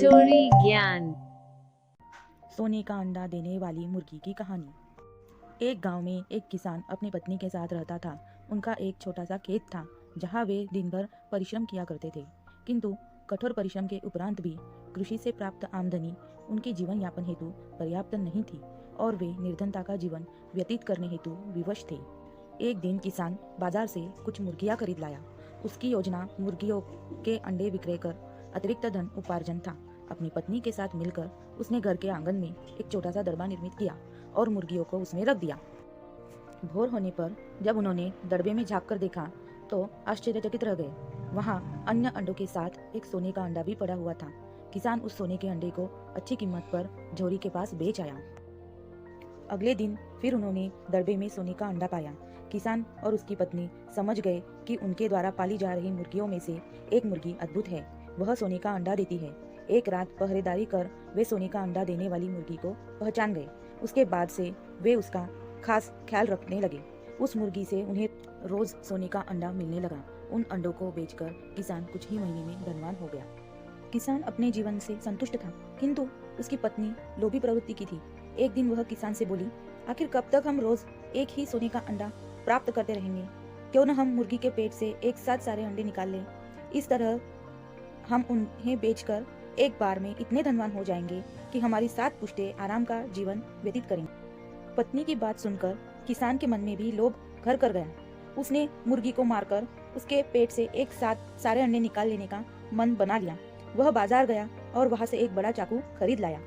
Story ज्ञान। सोने का अंडा देने वाली मुर्गी की कहानी। एक गांव में एक किसान अपनी पत्नी के साथ रहता था। उनका एक छोटा सा खेत था जहां वे दिन भर परिश्रम किया करते थे, किंतु कठोर परिश्रम के उपरांत भी कृषि से प्राप्त आमदनी उनके जीवन यापन हेतु पर्याप्त नहीं थी और वे निर्धनता का जीवन व्यतीत करने हेतु विवश थे। एक दिन किसान बाजार से कुछ मुर्गियां खरीद लाया। उसकी योजना मुर्गियों के अंडे विक्रय कर अतिरिक्त धन उपार्जन था। अपनी पत्नी के साथ मिलकर उसने घर के आंगन में एक छोटा सा दड़बा निर्मित किया और मुर्गियों को उसमें रख दिया। भोर होने पर जब उन्होंने दड़बे में झाँक कर देखा तो आश्चर्यचकित रह गए। वहाँ अन्य अंडों के साथ एक सोने का अंडा भी पड़ा हुआ था। किसान उस सोने के अंडे को अच्छी कीमत पर झोरी के पास बेच आया। अगले दिन फिर उन्होंने दड़बे में सोने का अंडा पाया। किसान और उसकी पत्नी समझ गए कि उनके द्वारा पाली जा रही मुर्गियों में से एक मुर्गी अद्भुत है, वह सोने का अंडा देती है। एक रात पहरेदारी कर वे सोने का अंडा देने वाली मुर्गी को पहचान गए। उसके बाद से वे उसका खास ख्याल रखने लगे। उस मुर्गी से उन्हें रोज सोने का अंडा मिलने लगा। उन अंडों को बेचकर किसान कुछ ही महीने में धनवान हो गया। किसान अपने जीवन से संतुष्ट था, किंतु उसकी पत्नी लोभी प्रवृत्ति की थी। एक दिन वह किसान से बोली, आखिर कब तक हम रोज एक ही सोने का अंडा प्राप्त करते रहेंगे? क्यों न हम मुर्गी के पेट से एक साथ सारे अंडे निकाल लें। इस तरह हम उन्हें बेचकर एक बार में इतने धनवान हो जाएंगे कि हमारी 7 पुश्तें आराम का जीवन व्यतीत करेंगे। पत्नी की बात सुनकर किसान के मन में भी लोभ घर कर गया। उसने मुर्गी को मारकर उसके पेट से एक साथ सारे अंडे निकाल लेने का मन बना लिया। वह बाजार गया और वहां से एक बड़ा चाकू खरीद लाया।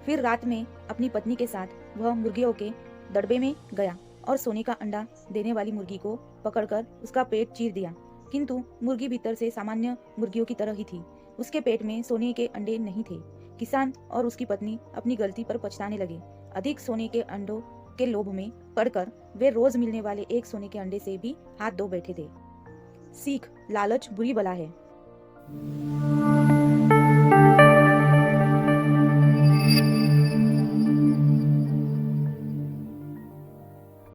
फिर रात में अपनी पत्नी के साथ वह मुर्गियों के दड़बे में गया और सोने का अंडा देने वाली मुर्गी को पकड़कर उसका पेट चीर दिया। किंतु मुर्गी भीतर से सामान्य मुर्गियों की तरह ही थी। उसके पेट में सोने के अंडे नहीं थे। किसान और उसकी पत्नी अपनी गलती पर पछताने लगे। अधिक सोने के अंडों के लोभ में पड़कर वे रोज मिलने वाले एक सोने के अंडे से भी हाथ धो बैठे थे। सीख: लालच बुरी बला है।